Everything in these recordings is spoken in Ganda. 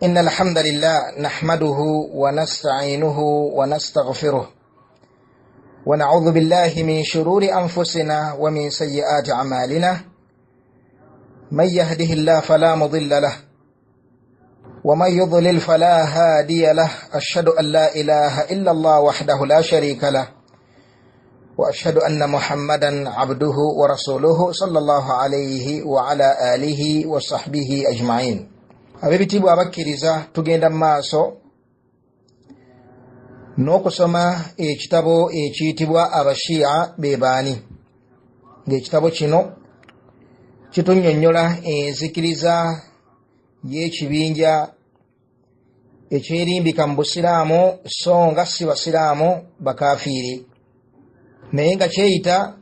إن الحمد لله نحمده ونستعينه ونستغفره ونعوذ بالله من شرور أنفسنا ومن سيئات أعمالنا من يهده الله فلا مضل له ومن يضلل فلا هادي له أشهد أن لا إله إلا الله وحده لا شريك له وأشهد أن محمدا عبده ورسوله صلى الله عليه وعلى آله وصحبه أجمعين. Abebitibwa abakkiriza tugenda maaso n'okusoma ekitabo ekiyitibwa Abashiya bebaani. Ng'ekitabo kino kitunnyonnyola enzikiriza y'ekibinja ekyerimbika mu Busiraamu so nga si Basiraamu bakafiiri, naye nga kyeyita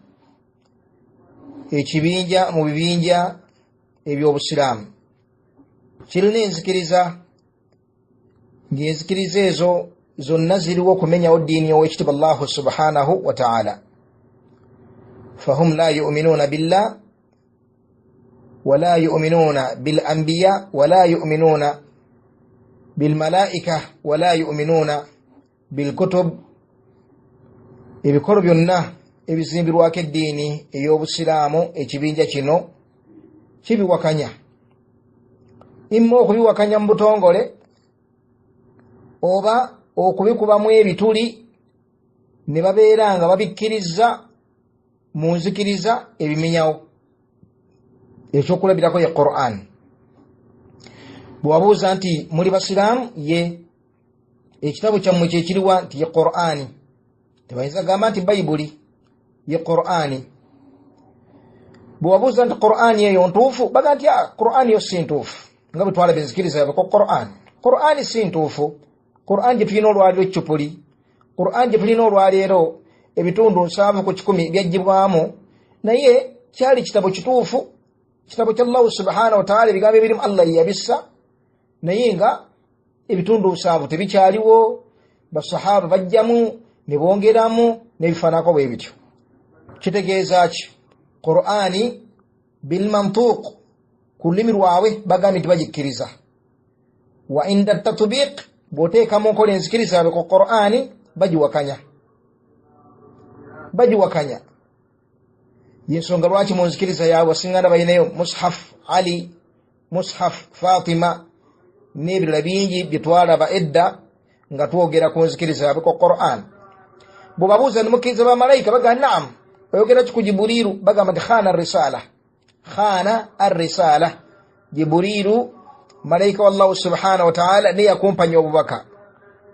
ekibinja mu bibinja eby'Obusiraamu. Kirina enzikiriza, ng'enzikiriza ezo zonna ziriwo okumenyawo ddiini y'Oweekitiibwa Allahu subhanahu wa ta'ala. Fahum la yu'minuuna billah wala yu'minuuna bil anbiya wala yu'minuuna bil malaa'ika wala yu'minuuna bil kutub. Ebikolo byonna ebizimbirwako eddiini ey'Obusiraamu ekibinja kino kibiwakanya. Imma okubiwakanya mu butongole oba okubikubamu ebituli ne babeera nga babikkiriza mu nzikiriza ebimenyawo. Ekyokulabirako ye Qur'an. Bwe wabuuza nti muli Basiraamu, ye ekitabo kyammwe kyekiriwa nti ye Qur'ani. Tebayinza gamba nti Bayibuli, ye Qur'ani. Bwe wabuuza nti Qur'ani eyo ntuufu, baga nti Qur'ani yo si ntuufu. Nga bwe twalaba enzikiriza yabwe ko Qur'ani si ntuufu. Qur'an gye tulina olwaleero Ecupuli, Qur'an gye tulina olwaleero ebitundu 7 ku 10 byaggyibwamu, naye kyali kitabo kituufu, kitabo kya Allah subhanahu wa ta'ala, ebigambo ebirimu Allah yabissa, naye nga ebitundu 7 tebikyaliwo. Basahaba bajjamu ne bongeramu n'ebifaanako bwe bityo. Kitegeeza ki? Qur'ani bil mantuq, ku lulimi lwabwe bagambye nti bagikkiriza. Wa inda tatbiq, bw'oteekamu nkola enzikiriza yabwe ku Qur'ani bagiwakanya. Yensonga lwaki mu nzikiriza yaabwe wasingana bayinayo Mushaf Ali, Mushaf Fatima n'ebirala bingi bye twalaba edda nga twogera ku nzikiriza yabwe ku Qur'an. Bwe babuuza ne mukkiriza bamalayika bagamba naam, oyogera ki ku Jibuliiru? Bagamba nti khana ar-risala. Jibuliiru malayika wa Allah subhanahu wa ta'ala ne yakumpanya obubaka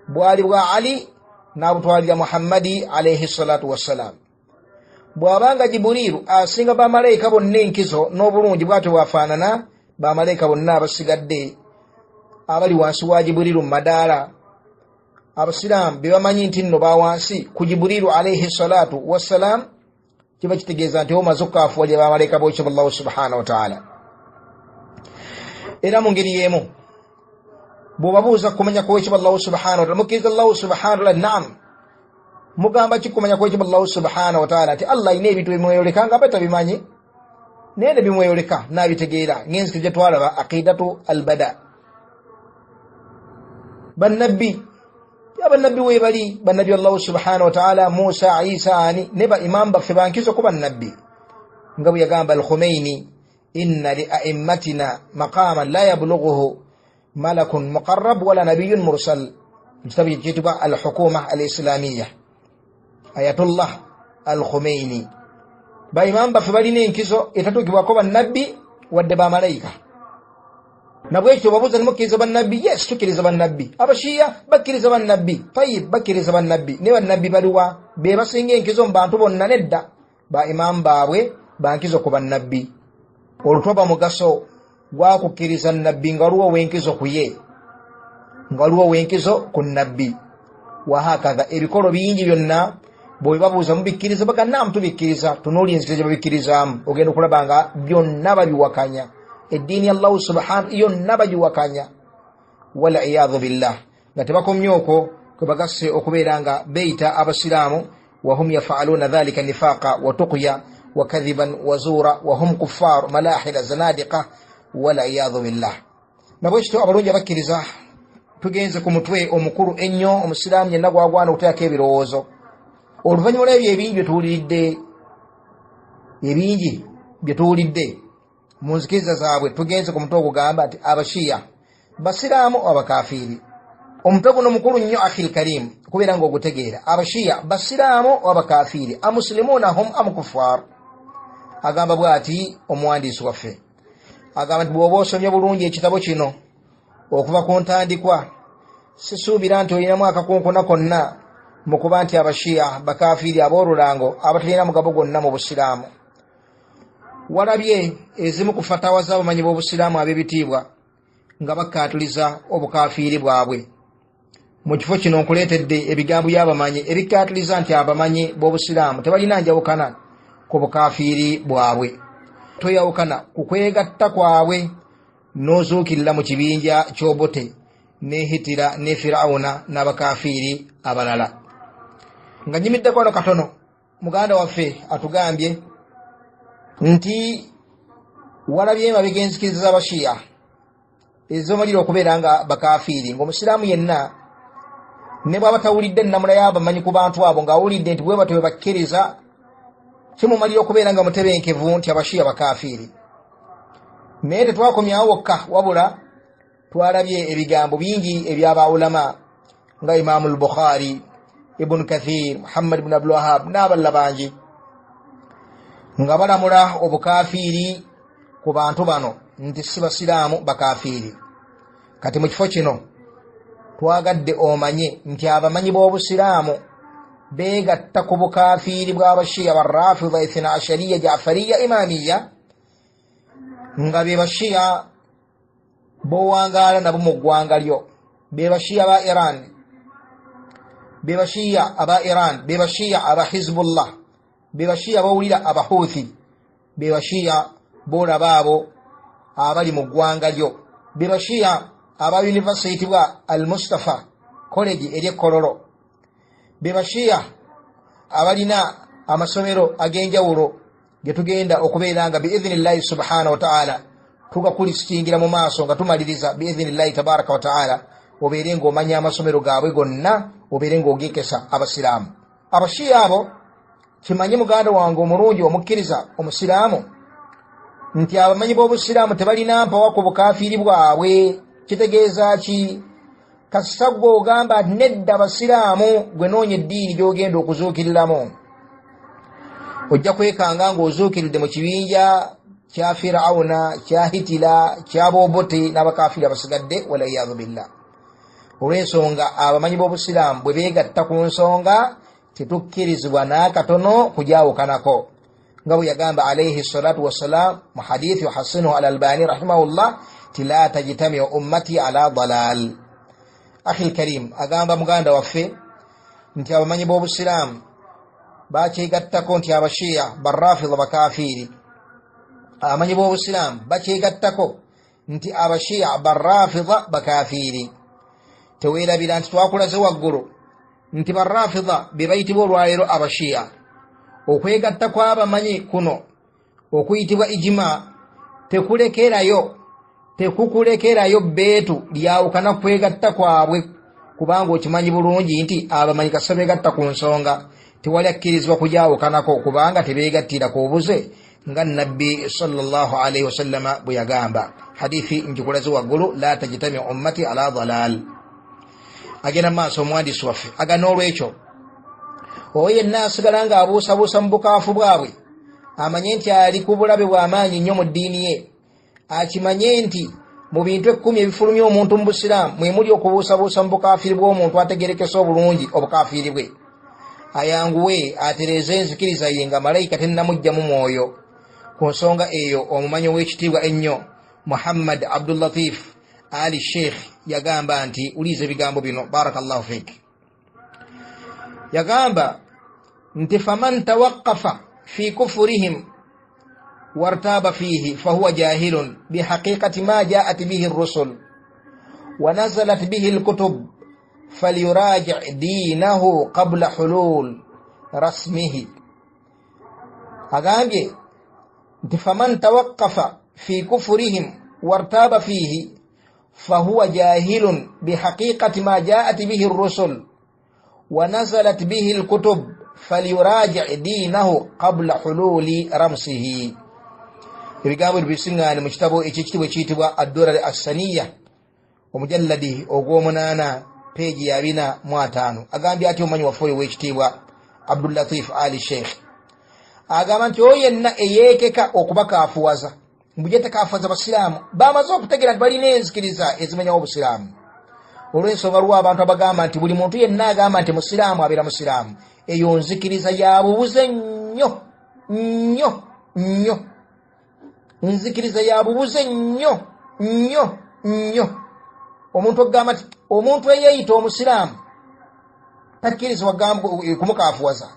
bwali bwa Ali n'abutwalira Muhammadi alayhi salatu wassalam. Bw'abanga Jibuliiru asinga bamalayika bonna enkizo n'obulungi bw'atyo bwafaanana bamalayika bonna abasigadde abali wansi wa Jibuliiru mu madaala, Abasiraamu be bamanyi nti nno ba wansi ku Jibuliiru alayhi salatu wassalam, kiba kitegeeza nti omaze okukaafuwalira bamalayika b'Oweekitiibwa Allah subhanahu wa ta'ala. Era mu ngeri y'emu bw'obabuuza kumanya kw'Oweekitiibwa Allah subhanahu wa ta'ala, mukkiriza Allah subhanahu wa ta'ala, naam, mugamba ki kumanya kw'Oweekitiibwa Allah subhanahu wa ta'ala? Nti Allah ayina ebintu bimweyoleka nga batabimanyi, naye ne bimweyoleka n'abitegeera. Ng'enzikiriza twalaba aqidatu al-bada. Bannabbi we bali, bannabbi Allah subhanahu wa ta'ala, Musa, Isa, ani ne ba imam baffe bankizo ku bannabbi, nga bwe yagamba al-Khumaini, inna li a'immatina maqaman la yablughuhu malakun muqarrab wala nabiyyun mursal. Kitabu kiyitibwa al-Hukuma al-Islamiyya, Ayatullah al-Khumaini. Ba imam baffe balina enkizo etatuukibwako bannabbi wadde bamalayika. Nabwekyo babuuza ne mukkiriza bannabbi, yes, tukkiriza bannabbi. Abashiya bakkiriza bannabbi, Tayyib bakkiriza bannabbi. Ne bannabbi baliwa? Be basinga enkizo mu bantu bonna? Nedda, ba imam baabwe bankizo ku bannabbi. Olutwaba mugaso gwa kukkiriza nnabbi nga luwo wenkizo ku ye, nga luwo wenkizo ku nnabbi. Wahakadha ebikolo bingi byonna bwe babuuza mubikkiriza baga naam tubikkiriza. Tunuuli enzikiriza babikkirizaamu, ogenda okulaba nga byonna babiwakanya. Eddiini ya Allah subhanahu yonna bagiwakanya, wal iyadhu billah. Nga tebakomye okwo kwe bagasse okubeera nga beeyita Abasiraamu, wahum yafaaluuna dhalika nifaaqa wa tuqya وكذبا وزورا وهم كفار ملاحدة زنادقة والعياذ بالله. nabwekityo abalungi abakkiriza tugenze ku mutwe omukulu ennyo omusiraamu yenna gwagwana okuteekako ebirowoozo oluvannyuma lw'ebyo ebingi bye tuwulidde mu nzikiriza zaabwe tugenze ku mutwe ogugamba nti abashiya basiraamu abakafiiri. omutwe guno mukulu nnyo akhil karim kubeera ng'ogutegeera. abashiya basiraamu abakafiiri amuslimuuna hum amukufar. agamba bw'ati omuwandiisi waffe agamba nti bw'oba osomye bulungi ekitabo kino okuva ku ntandikwa sisuubira nti olinamu akakunkuna konna mu kuba nti abashiya bakafiiri ab'olulango abatalina mugabo gwonna mu busiraamu. walabye ezimu ku fatawa z'abamanyi b'obusiraamu ab'ebitiibwa nga bakkaatuliza obukafiiri bwabwe. mu kifo kino nkuleetedde ebigambo by'abamanyi ebikkaatuliza nti abamanyi b'obusiraamu tebalina njawukana ku bukafiiri bwabwe. toyawukana ku kwegatta kwabwe n'ozuukirira mu kibinja ky'obote ne Hitira ne Firawuna n'abakafiiri abalala. nga nyimiddeko wano katono muganda waffe atugambye nti walabye emabega enzikiriza z'abashiya ezimalira okubeera nga bakafiiri ng'omusiraamu yenna ne bw'aba tawulidde nnamula y'abamanyi ku bantu abo ng'awulidde nti bwe batyo bwe bakkiriza kimumalira okubeera nga mutebenkevu nti abashiya bakafiiri. naye tetwakomyawo wokka wabula twalabye ebigambo bingi eby'abaulama nga Imaamu al-Bukhari, Ibn Kathir, Muhammad ibn Abdul Wahhab n'abalala bangi nga balamula obukafiiri ku bantu bano nti si basiraamu bakafiiri. kati mu kifo kino twagadde omanye nti abamanyi b'obusiraamu beegatta ku bukafiiri bw'abashiya barrafida ithna ashariya jafariya imamiya nga be bashiya b'owangaala nabo mu ggwanga lyo, be bashiya aba Iran, be bashiya aba Iran, be bashiya aba Hizbullah, be bashiya bawulira abahuthi, be bashiya boolaba abo abali mu ggwanga lyo, be bashiya aba yunivasite bwa al-Mustafa college ery'ekololo, be bashiya abalina amasomero ag'enjawulo ge tugenda okubeera nga biidhnillahi subhanahu wa ta'ala tugakulistingira mu maaso nga tumaliriza biidhnillahi tabaraka wa ta'ala obeere ng'omanya amasomero gaabwe gonna obeere ng'ogekesa abasiraamu. abashiya abo kimanyi muganda wange omulungi omukkiriza omusiraamu nti abamanyi b'obusiraamu tebalina mpawa ku bukafiiri bwabwe. kitegeeza ki? kasita gwe ogamba nti nedda abasiraamu gwe noonya eddiini gy'ogenda okuzuukiriramu ojja kwekanga ng'ozuukiridde mu kibinja kya Firawuna, kya Hitira, ky'aboobote n'abakafiiri abasigadde waliyadhu billah. olw'ensonga abamanyi b'obusiraamu bwe beegatta ku nsonga tetukkirizibwa n'akatono kugyawukanako nga bwe yagamba alayhi salatu wassalam mu hadithi yuhassinuhu al-Albani rahimahullah ti la tajtamiu ummati ala dalal. akhil karim agamba muganda waffe nti abamanyi b'obusiraamu bakyegattako nti abashiya barrafida bakafiiri. abamanyi b'obusiraamu bakyegattako nti abashiya barrafida bakafiiri. teweerabira nti twakulaze waggulu nti barrafida be bayitibwa olwaleero abashiya. okwegatta kw'abamanyi kuno okuyitibwa ijima tekukulekerayo beetu lyawukana kwegatta kwabwe kubanga okimanyi bulungi nti abamanyi kasita beegatta ku nsonga tewali akkirizibwa kugyawukanako kubanga tebeegattira ku buze nga nabbi sallallahu alaihi wasallama bwe yagamba. hadithi njikulaze waggulu la tajtami ummati ala dalal. agenda maaso omuwandiisi waffe aga n'olwekyo oyo yenna asigala nga abuusabuusa mu bukaafu bwabwe amanye nti ali ku bulabe bw'amaanyi nnyo mu ddiini ye. akimanye nti mu bintu 10 ebifulumya omuntu mu busiraamu mwe muli okubuusabuusa mu bukafiiri bw'omuntu ategerekesa obulungi obukafiiri bwe. ayanguwe atereeze enzikiriza ye nga malayika tennamugjamu mwoyo. ku nsonga eyo omumanyi ow'ekitiibwa ennyo Muhammad Abdul Latif Ali Sheikh yagamba nti uliza ebigambo bino barakallahu fik. yagamba nti faman tawaqqafa fi kufurihim وارتاب فيه فهو جاهل بحقيقة ما جاءت به الرسل ونزلت به الكتب فليراجع دينه قبل حلول رسمه. أغانجي فمن توقف في كفرهم وارتاب فيه فهو جاهل بحقيقة ما جاءت به الرسل ونزلت به الكتب فليراجع دينه قبل حلول رمسه. ibigambo bisiŋŋaane mu kitabo ekiyitibwa kiyitibwa Ad-Durar As-Saniyya omujalladi ogw'omunaana peegi ya 405 agambye ati omumanyi waffe oyo w'ekitiibwa Abdul Latif Ali Sheikh agamba nti oyo yenna eyeekeka okubakaafuwaza mbuje takaafuwaza basiraamu bamaze okutegeera nti balina enzikiriza ezimanyawo obusiraamu olw'ensonga lwa abantu abagamba nti buli muntu yenna agamba nti musiraamu abeera musiraamu eyo nzikiriza ya bubuze nnyo nnyo nnyo nzikiriza ya bubuze nnyo nnyo nnyo. Omuntu ogamba nti omuntu eyeeyita omusiraamu takkirizibwa kumukaafuwaza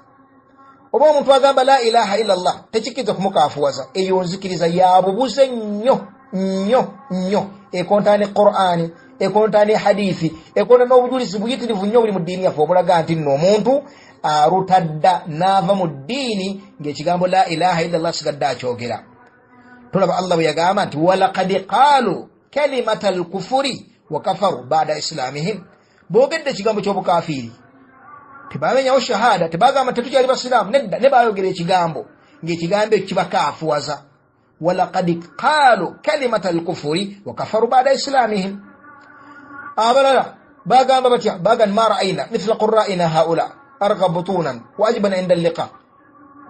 oba omuntu agamba la ilaha illa Allah tekikkiriza kumukaafuwaza eyo nzikiriza ya bubuze nnyo nnyo nnyo ekontaane Qur'ani ekontaane hadithi ekontaane n'obujulizi buyitirivu nnyo buli mu ddiini yaffe obulaga nti nno omuntu arutadda n'ava mu ddiini ng'ekigambo la ilaha illa Allah sigadde akyogera. Tulaba Allah bwe yagamba nti walaqad qaalu kalimata al-kufuri wa kafaru ba'da islamihim boogedde ekigambo ky'obukafiiri tebamenyawo shahada tebagamba tetukyali basiraamu nedda ne baayogera ekigambo ng'ekigambo ekyo kibakaafuwaza. walaqad qaalu kalimata al-kufuri wa kafaru ba'da islamihim. abalala bagamba batya bagan ma ra'ayna mithla qurra'ina haula argha butunan wa ajbana inda al-liqa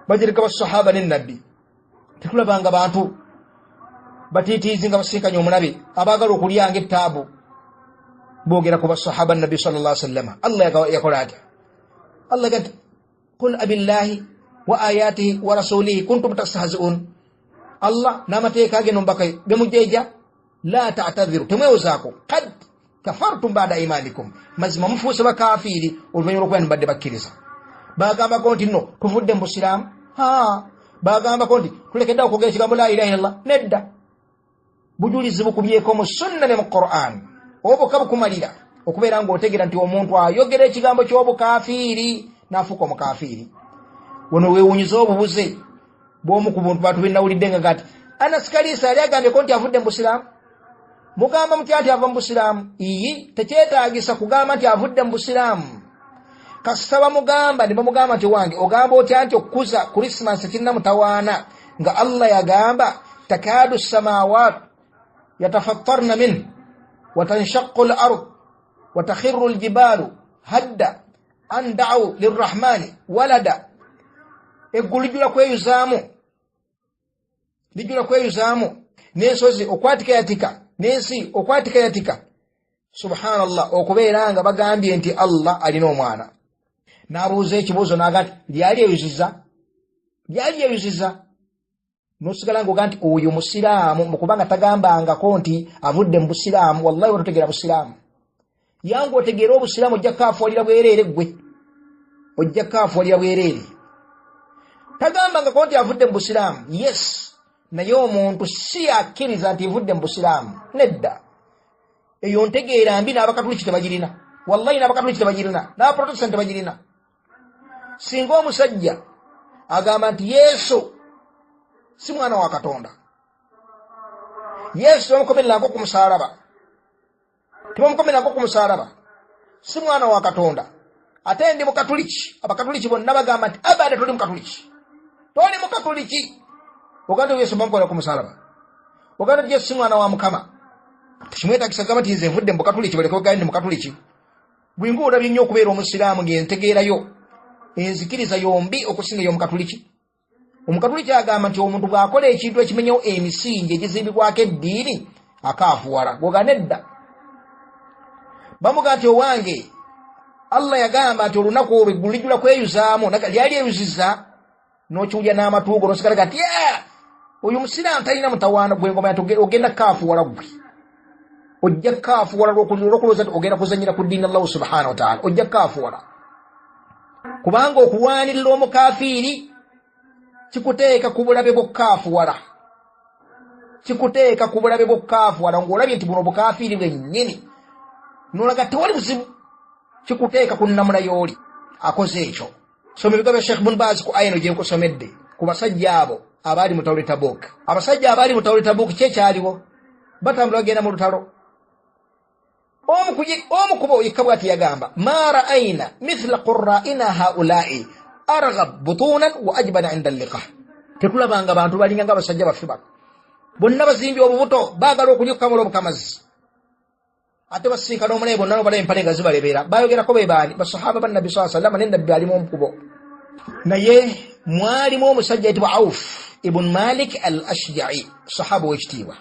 bajirika was-sahaba nin-nabbi tetulabanga bantu batiitiizi nga basinkanya omulabe abaagala okulyanga ettaabu boogera ku basahaba nabbi sallallahu alaihi wasallam. Allah yakola atya Allah gati qul abillahi wa ayatihi wa rasulihi kuntum tastahzi'un. Allah n'amateeka ge nombaka bemujeja la ta'tadhiru temwewozaako qad kafartum ba'da imanikum mazima mufuuse bakafiiri oluvannyuma lw'okuba mbadde bakkiriza. Bagambako nti nno tuvudde mu busiraamu bagambako nti tulekedde okwogera ekigambo la ilaha illallah nedda bujulizi bukubyeko mu sunna ne mu Qur'an obuka bukumalira okubeera ng'otegeera nti omuntu ayogera ekigambo ky'obukafiiri n'afuuka omukafiiri. Wano weewunyiza obubuze bw'omu ku buntu bantu bennawulidde nga gati Anas Kalisa yali agambyeko nti avudde mu busiraamu mugamba mutya nti ava mu busiraamu iyi tekyetaagisa kugamba nti avudde mu busiraamu. Kasita bamugamba ne bamugamba nti wange ogamba otya nti okukuza Christmas kirina mutawaana nga Allah yagamba takadu samawat yatafattarna min wa tanshaqqu al-ard wa takhirru al-jibalu hadda an da'u lirrahmani walada. Eggulu lijula kweyuzaamu n'ensozi okwatika yatika n'ensi okwatika yatika. Subhanallah okubeera nga bagambye nti Allah alina omwana. N'abuuza ekibuuzo n'agamba lyali eyuziza n'osigala ng'oga nti oyo musiraamu mukubanga tagambangako nti avudde mu busiraamu. Wallahi watotegeera busiraamu yangu otegeera obusiraamu ojja kaafuwalira bwereere gwe ojja kaafuwalira bwereere. Tagambangako nti avudde mu busiraamu yes naye omuntu si akkiriza nti avudde mu busiraamu nedda. Eyo ntegeera mbi n'abakatuliki tebagirina. Wallahi n'abakatuliki tebagirina n'abaprotestant tebagirina. Singa omusajja agamba nti Yesu si mwana wa Katonda, Yesu tebamukomererako ku musaalaba, si mwana wa Katonda, ate ndi mukatuliki, abakatuliki bonna bagamba nti abada toli mukatuliki, oganda Yesu bamukomerera ku musaalaba, oganda Yesu si mwana wa Mukama. Tekimwetagisa gamba nti nze nvudde mu bukatuliki baleke ogamba ndi mukatuliki. Bwinga olabye nnyo okubeera omusiraamu ng'entegeerayo enzikiriza yombi okusinga ey'omukatuliki. Omukatuliki agamba nti omuntu bw'akola ekintu ekimenyewo emisingi egizimbibwako eddiini akaafuwala gwoga nedda. Bamugamba nti owange Allah yagamba nti olunaku olwo eggulu lijjula kweyuzaamu lyali eyuziza n'okiwulya n'amatuugo n'osigala gati oyo musiraamu talina mutawaana gwe ngoma nti ogenda kaafuwala gwe ojja kaafuwala lw'okulowooza nti ogenda kuzannyira ku ddiini Allah subhanahu wa ta'ala ojja kaafuwala. Kubanga okuwaanirira omukafiiri kikuteeka ku bulabe bw'okukaafuwala ng'olabye nti buno obukafiiri bwennyini n'olaga tewali buzibu kikuteeka ku nnamula y'oli akoze ekyo. Soma ebigambo bya Sheikh Ibn Baz ku aya eno gye nkusomedde ku basajja abo abaali mu Tabuk. Abasajja abaali mu Tabuk kyekyaliwo batambula bagenda mu lutalo omukubo yikabwati yagamba ma ra'ayna mithla qurra'ina haula'i arghab butunan wa ajbana 'inda al-liqa tekulabanga abantu balinga nga basajja baffe bano bonna bazimbi obubuto baagala okunyukamula obukamazi ate basinkana omunaye bonna no balaye empale nga zibalebera bayogerako be baani basahaba bannabi sallallahu alayhi wasallam nennabbi alimu omukubo naye mwalimu omusajja ayitibwa Auf ibn Malik al-Ashja'i sahaba w'ekitiibwa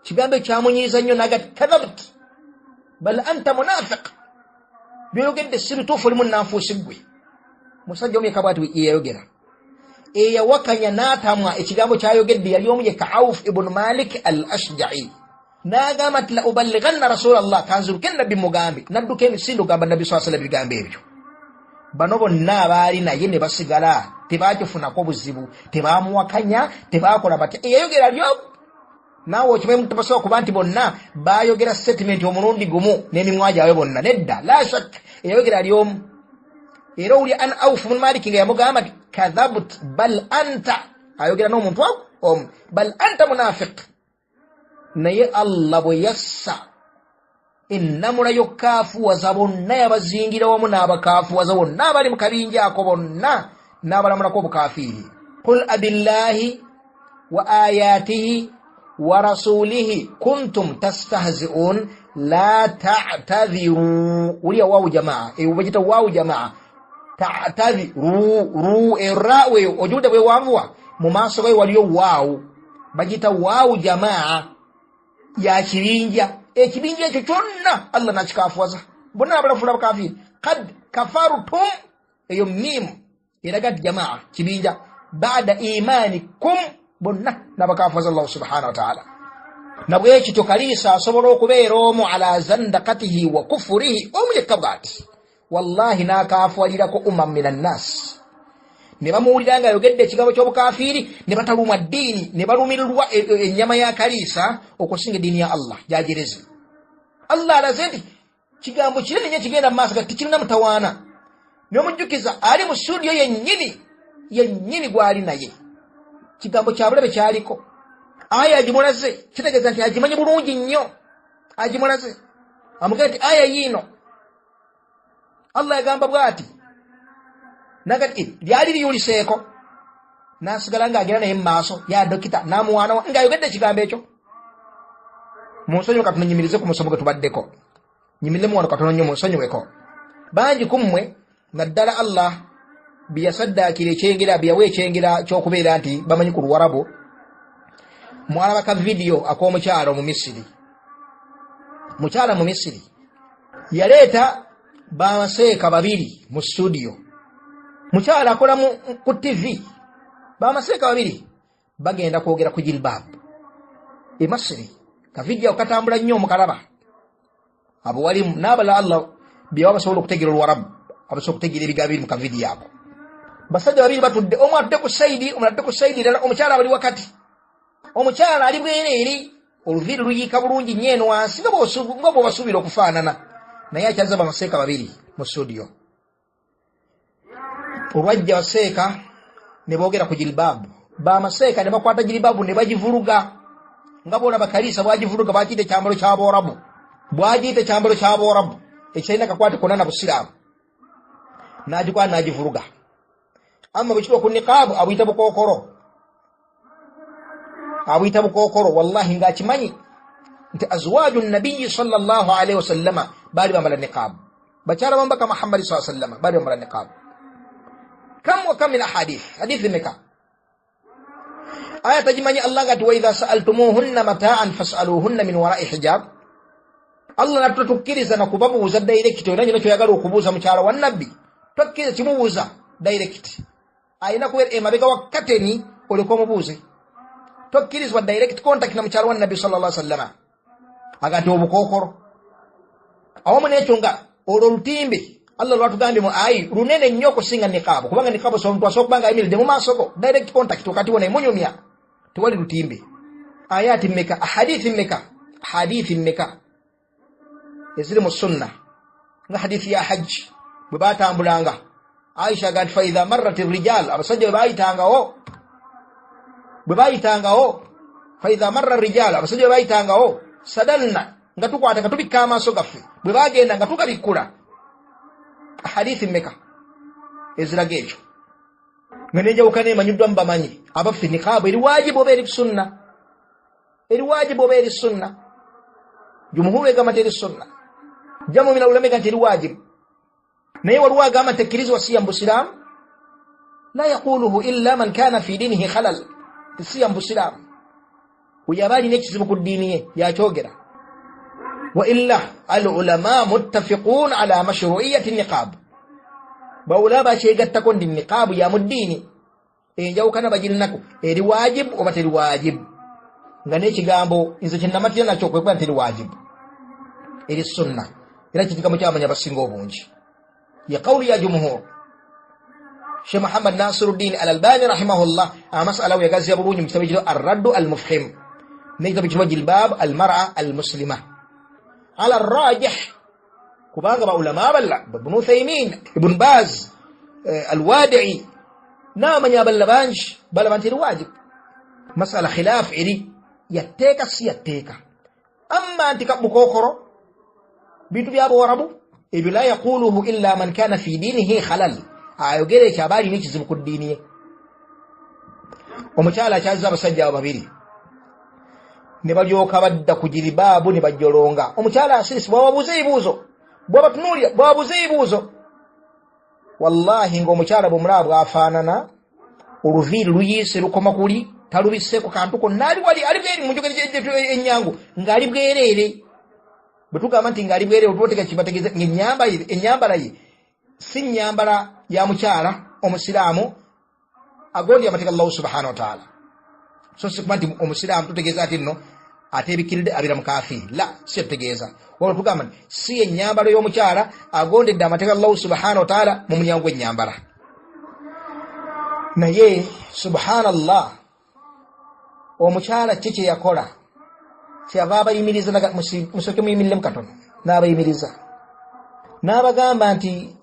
kigambo ekyamunyiiza nnyo naga kadhabt bal anta munafiq byoyogedde si bituufu oli munnanfuusi ggwe musajja omu yekka bw'ati yeyayogera eyawakanya n'atamwa ekigambo kyayogedde yali omu yekka Auf ibn Malik al-Ashja'i n'agamba nti la uballighanna rasulallah kanziruke nabbi mugambe nadduka emisinde ogamba nabbi sallallahu alayhi wasallam ebigambo ebyo bano bonna abaali naye ne basigala tebakifunako buzibu tebaamuwakanya tebaakola batya eyayogera lyomu naawe okimanyi mutabasobola kuba nti bonna baayogera statement omulundi gumu n'emimwa gyabwe bonna nedda la shak eyayogera lyomu era owuli an Auf ibn Malik nga yamugamba nti kadhabt bal anta ayogera n'omuntu omu bal anta munafiq naye Allah bwe yassa ennamula y'okaafuwaza bonna yabazingira wamu n'abakaafuwaza bonna abali mu kabinja ako bonna n'abalamulako obukaafiiri qul abillahi wa ayatihi wa rasulihi kuntum tastahzi'un la ta'tadhiru uliya wawu jamaa bagita wawu jamaa ta'tadhiru erra'u eyo ojude bwe wanvuwa mu maaso gayo waliyo waawu bagita wawu jamaa ya kibinja ekibinja ekyo kyonna Allah nakikaafuwaza bonna abalafula abakaafiiri kad kafartum eyo mimu eraga jamaa kibinja baada imanikum bonna nabakaafuwaza Allah subhanahu wa ta'ala nabwe ekityo kaliisa asobola okubeera omu ala zandaqatihi wa kufurihi omu yekka bw'ati wallahi n'akaafuwalirako umman minan nas ne bamuwulira nga ayogedde ekigambo ky'obukaafiiri ne batalumwa ddiini ne balumirirwa ennyama ya kaliisa okusinga eddiini ya Allah gy'ajereze Allah alaze nti kigambo kinene nnyo kigenda mu maaso gati tikirina mutawaana n'omujjukiza ali mu studio yennyini gw'ali naye kigambo kya bulabe kyaliko aya agimulaze kitegeeza nti agimanyi bulungi nnyo agimulaze amugamba nti aya yiino Allah yagamba bw'ati nagati lyali liyuliseeko n'asigala ng'agenda naye mu maaso ya dokita n'amuwaanawa ng'ayogedde ekigambo ekyo munsonyiwe katono nyimirize ku musomo gwe tubaddeko nyimiriremu wano katono nnyo munsonyiweko bangi ku mmwe naddala Allah biyasaddaakira ekyengera biyawa ekyengera ky'okubeera nti bamanyi ku luwarabu mwalaba ka vidiyo ak'omukyala mu Misiri mukyala mu Misiri yaleeta bamaseeka babiri mu studio mukyala akola ku TV bamaseeka babiri bagenda kwogera ku jilbab e Misiri ka vidiyo katambula nnyo omukalaba abo walimu n'abala Allah byewa basobola okutegeera oluwarabu abasobola okutegeera ebigambo biri mu ka vidiyo ako basajja babiri batudde omu atudde ku sayidi omulala atudde ku sayidi era omukyala bali wakati omukyala ali bwereeri oluviiri luyiika bulungi nnyo eno wansi nga bw'obasuubira okufaanana naye akyaza bamaseeka babiri mu studio olwajja baseeka ne boogera ku jilbaabu bamaseeka ne bakwata jilbaabu ne bagivuluga nga boolaba kaliisa bwagivuluga bakiyita ekyambalo ky'aboolabu bwagiyita ekyambalo ky'aboolabu ekirina kakwate konna na busiraamu n'agikwata n'agivuluga amma bwe kitwa ku niqaabu abuyita bukookoro wallahi ng'akimanyi nti azwaaju nabiyyi sallallahu alaihi wasallama baali bambala niqaabu bakyala bambaka Muhammad sallallahu alaihi wasallama baali bambala niqaabu kam wa kam min hadithi meka aya tajimanyi Allah ngati wa idha sa'altumuhunna mata'an fas'aluhunna min wara'i hijab Allah natutukkiriza na kubabuuza direct era nyina kyoyagala okubuuza mukyala wa nabbi tokkiriza kimubuuza direct ayina kubeera emabega wa kateni oliko omubuuze tokkirizibwa direct contact na mukyala wa nabbi sallallahu alaihi wasallama agati obukookoro awamu n'ekyo nga olwo olutimbe Allah lwatugambye mu ayi lunene nnyo okusinga niqaabu kubanga niqaabu omuntu asobola okuba nga ayimiridde mu maaso go direct contact wakati wona emunyumya tewali lutimbe ayati mmeka hadithi mmeka eziri mu sunna nga hadithi ya hajji bwe baatambulanga Aisha agati fa idha marrat ar-rijal abasajja bwe bayitangawo fa idha marra ar-rijal abasajja bwe bayitangawo sadalna nga tukwata nga tubikka amaaso gaffe bwe bagenda nga tugabikkula hadithi mmeka eziraga ekyo nga nenjawukana emanyiddwamu bamanyi abaffe nikaabu eri waajibu oba eri sunna eri waajibu oba eri sunna jumuhuru egamba nti eri sunna jamu mina ulama egamba nti eri waajibu naye waliwo agamba nti ekkirizibwa si ya mbusiraamu la yaquluhu illa man kana fi dinihi khalal si ya mbusiraamu oyo aba alina ekizibu ku ddiini ye yakyogera wa illa al ulama muttafiqun ala mashru'iyati niqab bawula bakyegattako ndi niqaabu ya mu ddiini enjawukana bagirinako eri waajibu oba teri waajibu nga n'ekigambo nze kyennamatira nakyo kwekuba nti eri waajibu eri sunna era kikigambo ky'abamanyi abasinga obungi ya qawli ya jumhur Sheikh Muhammad Nasiruddin Al-Albani rahimahullah amasala we yagazi bulungi mu kitabu kino ar-radd al-mufhim n'ekitabu kino jilbab al-mar'a al-muslima ala ar-rajih kubanga ba ulama balla ibn Uthaymin ibn Baz al-Wadi'i n'abamanyi aballa bangi balaba nti eri waajibu masala khilaf eri yatteeka si yatteeka amma nti kabukokoro bintu by'abawarabu ebyo la yaquluhu illa man kana fi dinihi khalal ayogera ekyo aba alina ekizibu ku ddiini ye omukyala akyaliza abasajja abo babiri ne balyoka badda ku jiribaabu ne bajolonga omukyala asirisi bwababuuza ebibuuzo bwabatunuulira bwababuuza ebibuuzo wallahi ng'omukyala bwomulaba bwafaanana oluviiri luyiise lukoma kuli talubiseeko kantu konna ali wali ali bweri mu njogera ennyangu ng'ali bwereere bwe tugamba nti ng'ali bwereere otuoteka kibategeeza ennyambala ye si nnyambala ya mukyala omusiraamu agondya amateeka Allah subhanahu wa ta'ala so si kuba nti omusiraamu tutegeeza ati nno ate ebikiridde abira mu kafiiri la si tutegeeza wabula tugamba nti si ennyambala y'omukyala agondedde amateeka Allah subhanahu wa ta'ala mu mulyango gw'ennyambala naye subhanallah omukyala ki kye yakola kyava abayimiriza musooke muyimiriremu katono n'abayimiriza n'abagamba nti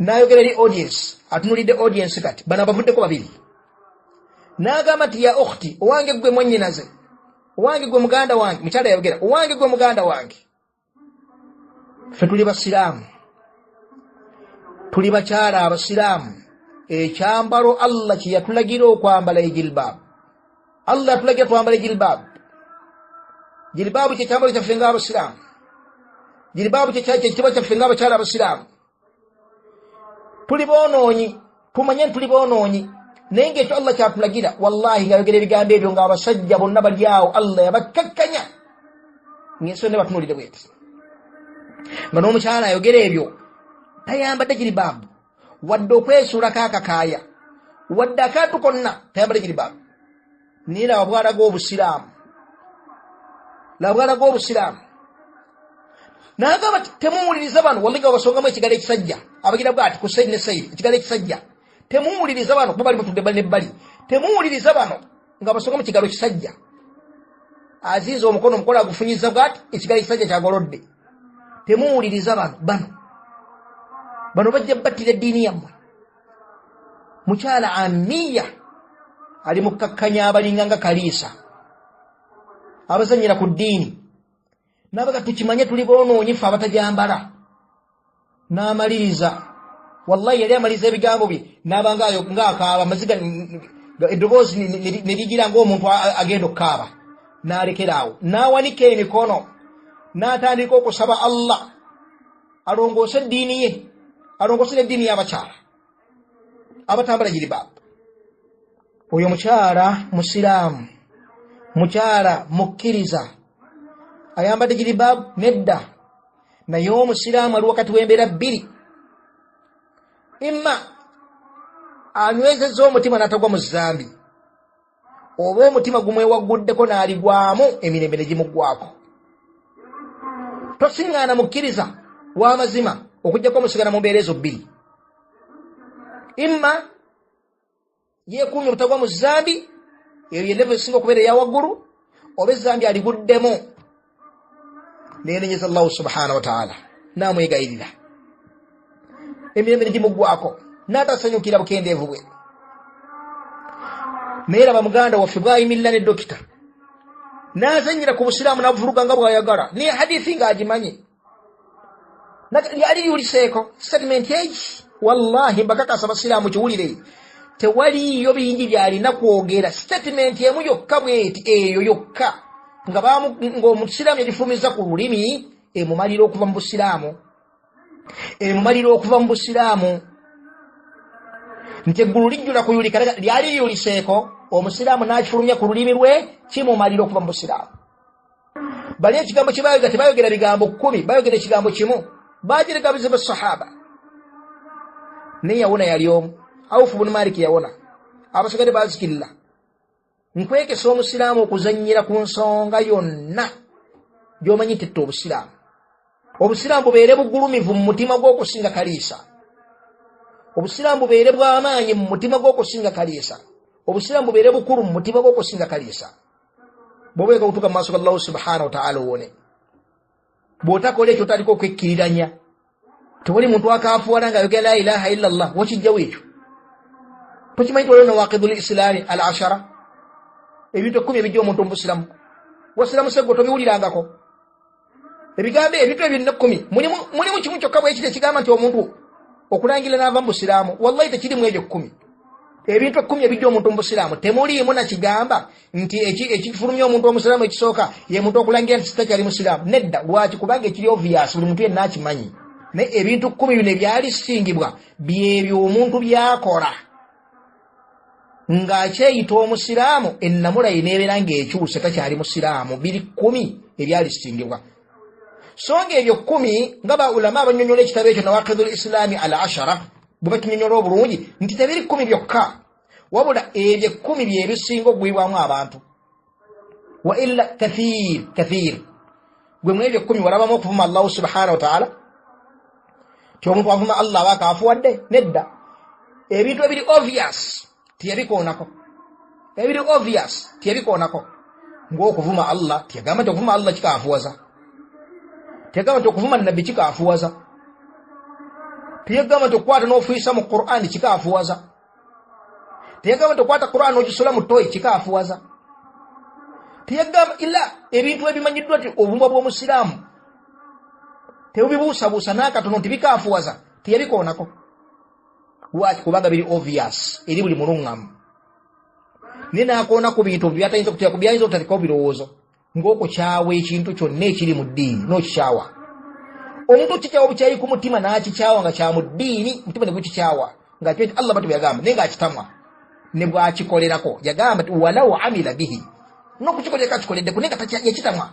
n'ayogera eri audience atunulidde audience kati bano abavuddeko babiri n'agamba nti ya ukhti owange gwe mwannyinaze owange gwe muganda wange mukyala yayogera owange gwe muganda wange ffe tuli basiraamu tuli bakyala abasiraamu ekyambalo Allah kye yatulagira okwambala ejilbaabu Allah yatulagira twambala ejilbaabu jilbaabu kye kyambalo kyaffe ng'abasiraamu jilbaabu kye kitibwa kyaffe ng'abakyala abasiraamu tuli boonoonyi tumanye tuli boonoonyi naye ng'ekyo Allah kyatulagira wallahi ng'ayogera ebigambo ebyo ng'abasajja bonna bali awo Allah yabakkakkanya ng'ensi ne batunuulire bweti nga n'omukyala ayogera ebyo tayambadde jilbaabu wadde okwesuulako akakaaya wadde akantu konna tayambadde jilbaabu naye laba bw'alaga obusiraamu laba bw'alaga obusiraamu n'agamba temuwuliriza bano wallahi nga basongamu ekigalo ekisajja abagira bw'ati ku sayidi ne sayidi ekigalo ekisajja temuwuliriza bano kuba bali batudde ebbali n'ebbali temuwuliriza bano nga basongamu ekigalo kisajja aziiza omukono agufunyiza bw'ati ekigalo ekisajja kyagolodde temuwuliriza bano bajja battira eddiini yammwe mukyala amiya ali mu kkakkanya abalinga nga kaliisa abazanyira ku ddiini n'abaga tukimanye tuli boonoonyi ffe abatajambala n'amaliriza wallahi yali amaliriza ebigambo bye n'aba ng'akaaba amaziga eddoboozi ne ligira ng'omuntu agenda okukaaba n'alekeraawo n'awanika emikono n'atandika okusaba Allah alongoose eddiini ye alongoose n'eddiini y'abakyala abatambala jilbaabu oyo mukyala musiraamu mukyala mukkiriza ayambadde jilbaabu nedda naye omusiraamu ali wakati w'embeera bbiri imma anywezezza omutima n'atagwa mu zambi oba omutima gumwewagguddeko n'aligwamu emirembe ne gimuggwako tosiŋŋaana mukkiriza w'amazima okuggyako omusigala mu mbeera ezo bbiri imma yeekuumye obutagwa mu zambi eyo yendevu esinga okubeera eyawaggulu oba ezambi aliguddemu nenenyeza Allah subhanahu wa ta'ala namwegayirira emirembe ne gimuggwako n'atasanyukira bukendeevu bwe naye laba muganda waffe bwayimirira ne dokita nazanyira ku busiraamu nabuvuruga nga bwayagala ne hadithi nga agimanyi yali yuliseeko statement eyi wallahi mbakakasa basiraamu kiwulire tewaliyo bingi byalina kwogera statement emu yokka bweti eyo yokka ng'omusiraamu yagifumiza ku lulimi emumalira okuva mu busiraamu nti eggulu lijjula kuyulika lyali liyuliseeko omusiraamu n'akifulumya ku lulimi lwe kimumalira okuva mu busiraamu. Bali ekigambo kye baayogera tebaayogera bigambo 10 baayogera ekigambo kimu baagiragabiza basahaba naye yawona yali omu Awufu bun Malik yawona abasigadde baazikirira nkwekesa omusiraamu okuzannyira ku nsonga yonna gy'omanyi tetta obusiraamu bubeere bugulumivu mu mutima gw'okusinga kaliisa, obusiraamu bubeere bw'amaanyi mu mutima gw'okusinga kaliisa, obusiraamu bubeere bukulu mu mutima gw'okusinga kaliisa. Bw'obeeka okutuuka mu maaso ga Allah subhanahu wa ta'ala owone bw'otakola ekyo otandika okwekkiriranya. Tewali muntu akaafuwala ng'ayogera la ilaha illa Allah wakijjawo ekyo tokimanyi waliwo nawaqidul islaami al ashara ebintu 10 ebijja omuntu mu busiraamu wasiraamu seggo tobiwulirangako ebigambo ebintu ebyo 10 mulimu kimu kyokka bwekiri ekigamba nti omuntu okulangira n'ava mu busiraamu wallahi tekirimu ebyo 10 ebintu 10 ebijja omuntu mu busiraamu temuliimu nakigamba nti ekifulumya omuntu omusiraamu ekisooka ye muntu okulangira nti sitakyali musiraamu nedda. Lwaki? Kubanga ekiri obvious buli muntu yenna akimanyi. Naye ebintu 10 bino ebyali singibwa byebyo omuntu byakola ng'akyeyita omusiraamu ennamula ye neebeera ng'ekyuse takyali musiraamu. Biri 10 ebyali singibwa. So ng'ebyo 10 nga baulama abannyonnyola ekitabo ekyo nawaqidul islaami al ashara bwe bakinyonnyola obulungi nti tebiri 10 byokka wabula ebyo 10 bye bisinga okugwibwamu abantu. Wa illa kathiir gwe mu ebyo 10 walabamu okuvuma Allah subhanahu wa ta'ala ti omuntu avuma Allah bakaafuwadde nedda. Ebintu ebiri obvious tiyabikoonako ng'okuvuma Allah tiyagamba nti okuvuma Allah kikaafuwaza, tiyagamba nti okuvuma nabbi kikaafuwaza, tiyagamba nti okukwata n'ofuuyisa mu Qur'an kikaafuwaza, tiyagamba nti okukwata Qur'an n'ogisola mu toyi kikaafuwaza, tiyagamba illa ebintu ebimanyiddwa nti obumba bw'omusiraamu tebubibuusabuusa n'akatono nti bikaafuwaza tiyabikoonako. Lwaki? Kubanga biri obvious eri buli mulungamu. Naye n'akoona ku bintu byatayinza kutya ku byayinza okutandikawo birowoozo ng'okukyawa ekintu kyonna ekiri mu ddiini n'okikyawa. Omuntu kikyawa bukyayi ku mutima n'akikyawa nga kya mu ddiini mutima ne gukikyawa nga kyo Allah batu yagamba naye ng'akitamwa ne bw'akikolerako yagamba nti walaw amila bihi n'okukikolera kakikoleddeko naye nga yakitamwa.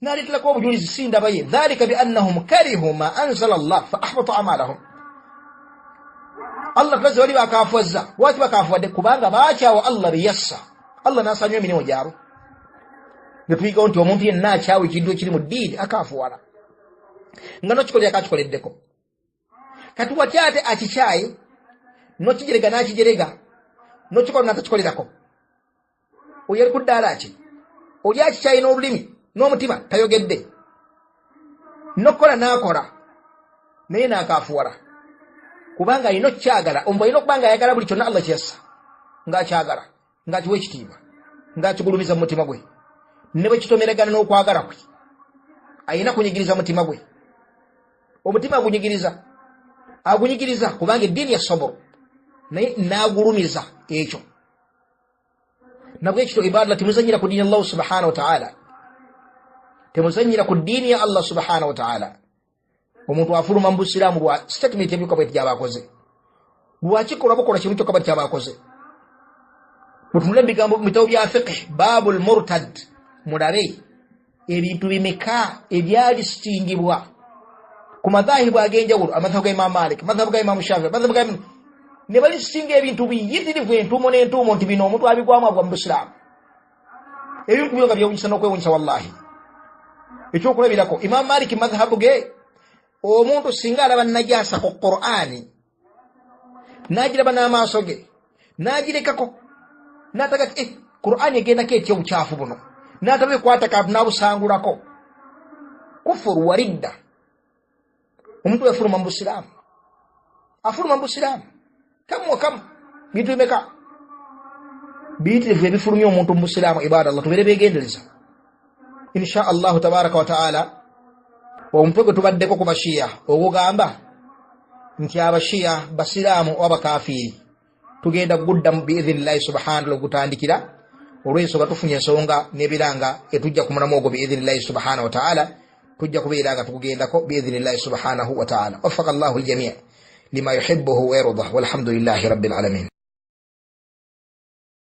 N'aleeterako obujulizi sindaba ye dhalika bi annahum karihu ma anzala Allah fa ahbata amalahum. Allah tulaze bali bakaafuwazza. Lwaki bakaafuwadde? Kubanga baakyawa Allah biyassa. Allah n'asanywa emirimu gyabwe. Ne tuyigawo nti omuntu yenna akyawa ekintu ekiri mu ddiini akaafuwala nga n'okikolera kakikoleddeko. Kati wati ate akikyaye n'okijerega n'akijerega n'okikola n'atakikolerako oyo ali ku ddaala ki? Oli akikyaye n'olulimi n'omutima tayogedde n'okukola n'akola naye n'akaafuwala kubanga alina okukyagala. Omuntu alina okubanga ayagala buli kyonna Allah kyeyassa ng'akyagala ng'akiwa ekitiibwa ng'akigulumiza mu mutima gwe ne bwe kitomeragana n'okwagala kwe alina kunyigiriza mutima gwe. Omutima agunyigiriza kubanga eddiini ya saburu naye n'agulumiza ekyo. Nabwe ekito ibada temuzanyira ku ddiini ya Allah subhanahu wa ta'ala, temuzanyira ku ddiini ya Allah subhanahu wa ta'ala. Omuntu afuluma mu busiraamu lwa statement ebyuka bweti gy'abaakoze, lwakikola bukola kimu kyokka bweti kyabaakoze. Mutunule ebigambo mu bitabo bya fiqh babul murtad mulabe ebintu bimeka ebyali sitingibwa ku madhahibu ag'enjawulo, amadhabu ga Imam Malik, madhabu ga Imam Shafi, madhabu ga ne bali singa ebintu biyitirivu entuumo n'entuumo nti bino omuntu abigwamu agwa mu busiraamu. Ebintu byo nga byewunyisa n'okwewunyisa wallahi. Ekyokulabirako Imam Malik madhabu ge omuntu singa alaba najasa ku Qur'ani n'agiraba n'amaaso ge n'agirekako n'ataga Qur'ani egendako etya obukyafu buno n'atabikwata kantu n'abusangulako kufuru wa ridda. Omuntu afuluma mu busiraamu kamu wa kamu bintu bimeka biyitirivu ebifulumya omuntu musiraamu ibadallah tubeere beegendereza insha allahu tabaraka wa taala. omutwe gwe tubaddeko ku bashiya ogugamba nti abashiya basiraamu oba bakafiiri tugenda guddamu biidhinillahi subhanahu ogutandikira olw'ensonga tufunye ensonga n'ebiranga etujja kumulamu ogwo biidhinillahi subhanahu wa taala tujja kubeera nga tukugendako biidhinillahi subhanahu wa taala. waffaka allahu aljamii lima yuhibbuhu wa yardah walhamdulillahi rabbil alamin.